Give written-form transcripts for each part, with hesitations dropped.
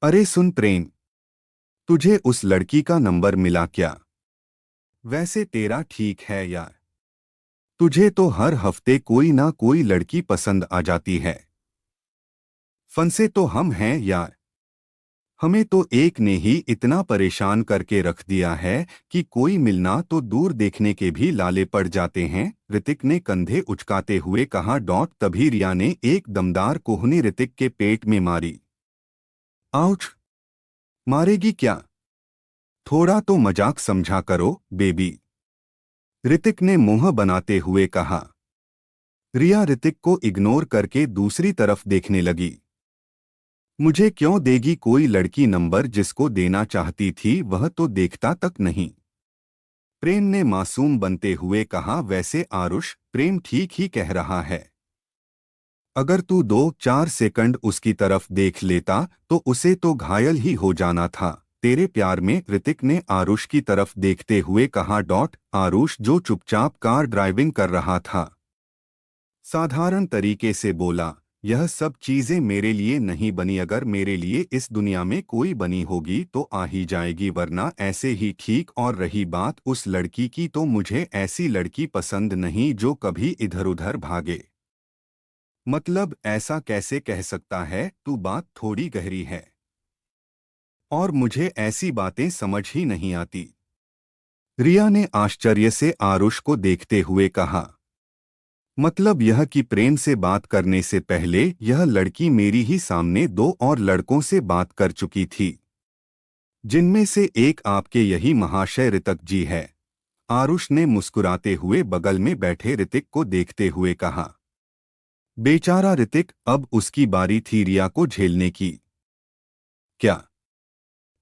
अरे सुन प्रेम, तुझे उस लड़की का नंबर मिला क्या? वैसे तेरा ठीक है यार। तुझे तो हर हफ्ते कोई ना कोई लड़की पसंद आ जाती है। फंसे तो हम हैं यार। हमें तो एक ने ही इतना परेशान करके रख दिया है कि कोई मिलना तो दूर देखने के भी लाले पड़ जाते हैं। ऋतिक ने कंधे उचकाते हुए कहा। तभी रिया ने एक दमदार कोहनी ऋतिक के पेट में मारी। आउच! मारेगी क्या? थोड़ा तो मजाक समझा करो बेबी, ऋतिक ने मुंह बनाते हुए कहा। रिया ऋतिक को इग्नोर करके दूसरी तरफ देखने लगी। मुझे क्यों देगी कोई लड़की नंबर? जिसको देना चाहती थी वह तो देखता तक नहीं। प्रेम ने मासूम बनते हुए कहा। वैसे आरुष, प्रेम ठीक ही कह रहा है। अगर तू 2-4 सेकंड उसकी तरफ देख लेता तो उसे तो घायल ही हो जाना था तेरे प्यार में, ऋतिक ने आरुष की तरफ देखते हुए कहा। आरुष जो चुपचाप कार ड्राइविंग कर रहा था, साधारण तरीके से बोला, यह सब चीजें मेरे लिए नहीं बनी। अगर मेरे लिए इस दुनिया में कोई बनी होगी तो आ ही जाएगी, वरना ऐसे ही ठीक। और रही बात उस लड़की की, तो मुझे ऐसी लड़की पसंद नहीं जो कभी इधर उधर भागे। मतलब ऐसा कैसे कह सकता है तू? बात थोड़ी गहरी है और मुझे ऐसी बातें समझ ही नहीं आती। रिया ने आश्चर्य से आरुष को देखते हुए कहा। मतलब यह कि प्रेम से बात करने से पहले यह लड़की मेरी ही सामने दो और लड़कों से बात कर चुकी थी, जिनमें से एक आपके यही महाशय ऋतिक जी है। आरुष ने मुस्कुराते हुए बगल में बैठे ऋतिक को देखते हुए कहा। बेचारा ऋतिक, अब उसकी बारी थी रिया को झेलने की। क्या?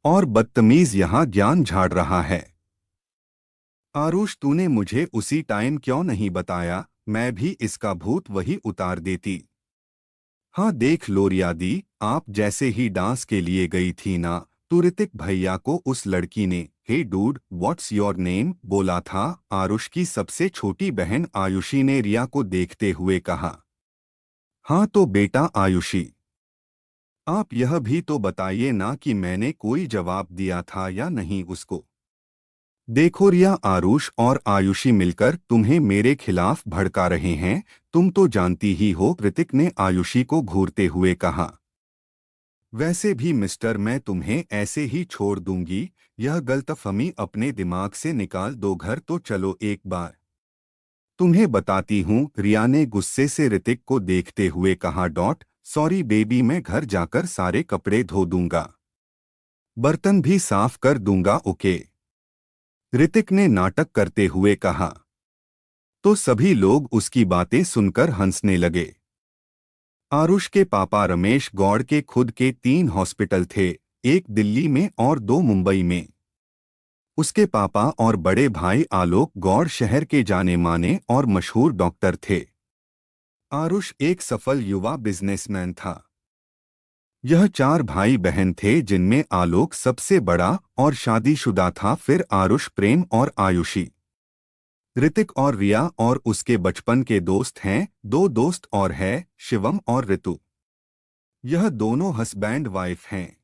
और बदतमीज यहाँ ज्ञान झाड़ रहा है। आरुष, तूने मुझे उसी टाइम क्यों नहीं बताया? मैं भी इसका भूत वही उतार देती। हाँ देख लो रिया दी, आप जैसे ही डांस के लिए गई थी ना, तो ऋतिक भैया को उस लड़की ने hey dude what's your name बोला था। आरुष की सबसे छोटी बहन आयुषी ने रिया को देखते हुए कहा। हाँ तो बेटा आयुषी, आप यह भी तो बताइए ना कि मैंने कोई जवाब दिया था या नहीं उसको। देखो रिया, आरुष और आयुषी मिलकर तुम्हें मेरे खिलाफ भड़का रहे हैं, तुम तो जानती ही हो, ऋतिक ने आयुषी को घूरते हुए कहा। वैसे भी मिस्टर, मैं तुम्हें ऐसे ही छोड़ दूंगी? यह गलतफहमी अपने दिमाग से निकाल दो। घर तो चलो एक बार, तुम्हें बताती हूँ, रिया ने गुस्से से ऋतिक को देखते हुए कहा। सॉरी बेबी, मैं घर जाकर सारे कपड़े धो दूंगा, बर्तन भी साफ कर दूंगा, ओके? ऋतिक ने नाटक करते हुए कहा। तो सभी लोग उसकी बातें सुनकर हंसने लगे। आरुष के पापा रमेश गौड़ के खुद के 3 हॉस्पिटल थे, एक दिल्ली में और 2 मुंबई में। उसके पापा और बड़े भाई आलोक गौड़ शहर के जाने माने और मशहूर डॉक्टर थे। आरुष एक सफल युवा बिजनेसमैन था। यह 4 भाई बहन थे, जिनमें आलोक सबसे बड़ा और शादीशुदा था। फिर आरुष, प्रेम और आयुषी। ऋतिक और रिया और उसके बचपन के दोस्त हैं, 2 दोस्त और है, शिवम और ऋतु। यह दोनों हस्बैंड वाइफ हैं।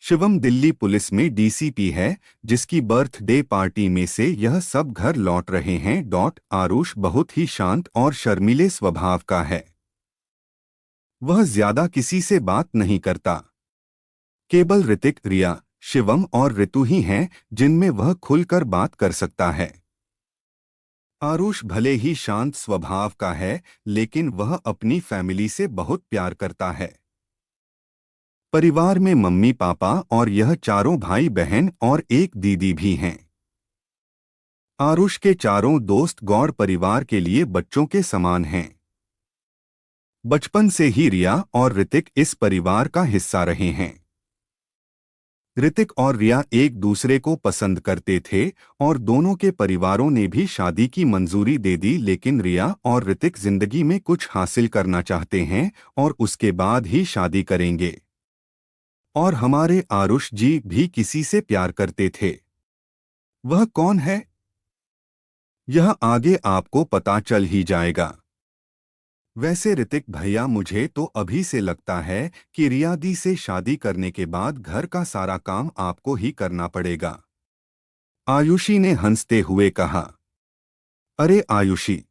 शिवम दिल्ली पुलिस में डीसीपी है, जिसकी बर्थडे पार्टी में से यह सब घर लौट रहे हैं। आरुष बहुत ही शांत और शर्मीले स्वभाव का है। वह ज्यादा किसी से बात नहीं करता। केवल ऋतिक, रिया, शिवम और ऋतु ही हैं जिनमें वह खुलकर बात कर सकता है। आरुष भले ही शांत स्वभाव का है, लेकिन वह अपनी फैमिली से बहुत प्यार करता है। परिवार में मम्मी पापा और यह चारों भाई बहन और एक दीदी भी हैं। आरुष के चारों दोस्त गौड़ परिवार के लिए बच्चों के समान हैं। बचपन से ही रिया और ऋतिक इस परिवार का हिस्सा रहे हैं। ऋतिक और रिया एक दूसरे को पसंद करते थे और दोनों के परिवारों ने भी शादी की मंजूरी दे दी, लेकिन रिया और ऋतिक जिंदगी में कुछ हासिल करना चाहते हैं और उसके बाद ही शादी करेंगे। और हमारे आरुष जी भी किसी से प्यार करते थे। वह कौन है, यह आगे आपको पता चल ही जाएगा। वैसे ऋतिक भैया मुझे तो अभी से लगता है कि रिया दी से शादी करने के बाद घर का सारा काम आपको ही करना पड़ेगा। आयुषी ने हंसते हुए कहा। अरे आयुषी,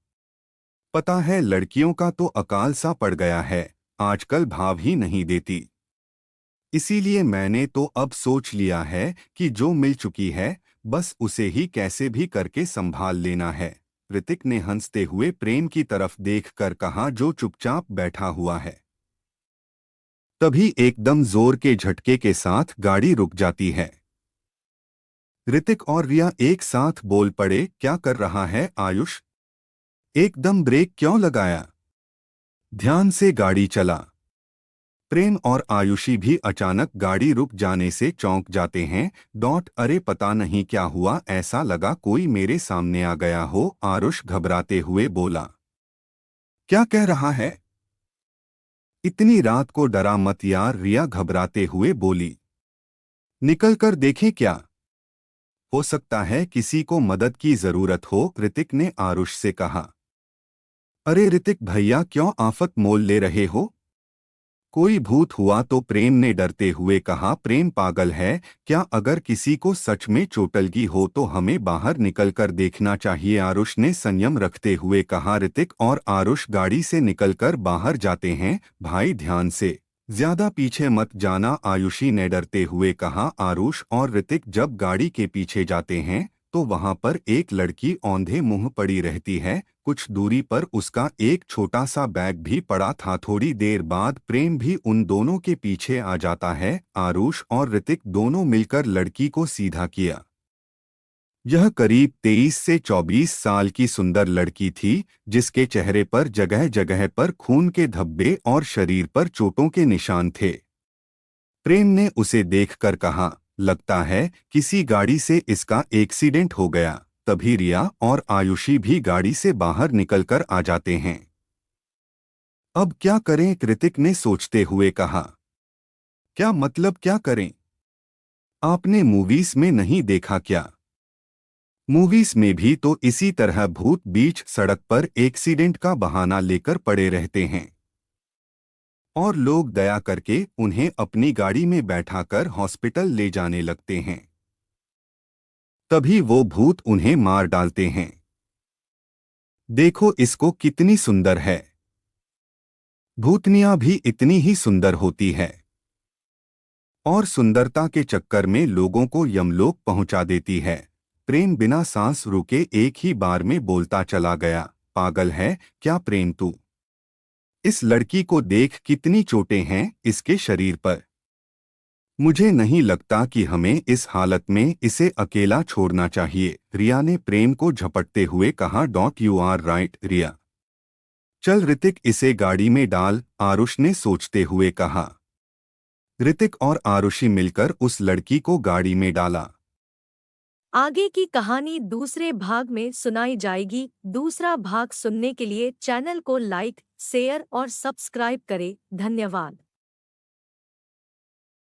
पता है लड़कियों का तो अकाल सा पड़ गया है, आजकल भाव ही नहीं देती। इसीलिए मैंने तो अब सोच लिया है कि जो मिल चुकी है बस उसे ही कैसे भी करके संभाल लेना है। ऋतिक ने हंसते हुए प्रेम की तरफ देखकर कहा, जो चुपचाप बैठा हुआ है। तभी एकदम जोर के झटके के साथ गाड़ी रुक जाती है। ऋतिक और रिया एक साथ बोल पड़े, क्या कर रहा है आयुष? एकदम ब्रेक क्यों लगाया? ध्यान से गाड़ी चला। प्रेम और आयुषी भी अचानक गाड़ी रुक जाने से चौंक जाते हैं। अरे पता नहीं क्या हुआ, ऐसा लगा कोई मेरे सामने आ गया हो। आरुष घबराते हुए बोला। क्या कह रहा है? इतनी रात को डरा मत यार, रिया घबराते हुए बोली। निकल कर देखें क्या? हो सकता है किसी को मदद की जरूरत हो, ऋतिक ने आरुष से कहा। अरे ऋतिक भैया क्यों आफत मोल ले रहे हो? कोई भूत हुआ तो, प्रेम ने डरते हुए कहा। प्रेम पागल है क्या? अगर किसी को सच में चोट लगी हो तो हमें बाहर निकलकर देखना चाहिए, आरुष ने संयम रखते हुए कहा। ऋतिक और आरुष गाड़ी से निकलकर बाहर जाते हैं। भाई ध्यान से, ज्यादा पीछे मत जाना, आयुषी ने डरते हुए कहा। आरुष और ऋतिक जब गाड़ी के पीछे जाते हैं तो वहां पर एक लड़की औंधे मुंह पड़ी रहती है। कुछ दूरी पर उसका एक छोटा सा बैग भी पड़ा था। थोड़ी देर बाद प्रेम भी उन दोनों के पीछे आ जाता है। आरुष और ऋतिक दोनों मिलकर लड़की को सीधा किया। यह करीब 23 से 24 साल की सुंदर लड़की थी, जिसके चेहरे पर जगह जगह पर खून के धब्बे और शरीर पर चोटों के निशान थे। प्रेम ने उसे देखकर कहा, लगता है किसी गाड़ी से इसका एक्सीडेंट हो गया। तभी रिया और आयुषी भी गाड़ी से बाहर निकलकर आ जाते हैं। अब क्या करें? कृतिक ने सोचते हुए कहा। क्या मतलब क्या करें? आपने मूवीज में नहीं देखा क्या? मूवीज में भी तो इसी तरह भूत बीच सड़क पर एक्सीडेंट का बहाना लेकर पड़े रहते हैं और लोग दया करके उन्हें अपनी गाड़ी में बैठाकर हॉस्पिटल ले जाने लगते हैं। तभी वो भूत उन्हें मार डालते हैं। देखो इसको कितनी सुंदर है। भूतनिया भी इतनी ही सुंदर होती है और सुंदरता के चक्कर में लोगों को यमलोक पहुंचा देती है। प्रेम बिना सांस रुके एक ही बार में बोलता चला गया। पागल है क्या प्रेम तू? इस लड़की को देख, कितनी चोटें हैं इसके शरीर पर। मुझे नहीं लगता कि हमें इस हालत में इसे अकेला छोड़ना चाहिए, रिया ने प्रेम को झपटते हुए कहा। यू आर राइट रिया। चल ऋतिक इसे गाड़ी में डाल, आरुष ने सोचते हुए कहा। ऋतिक और आरुषि मिलकर उस लड़की को गाड़ी में डाला। आगे की कहानी दूसरे भाग में सुनाई जाएगी। दूसरा भाग सुनने के लिए चैनल को लाइक, शेयर और सब्सक्राइब करें। धन्यवाद।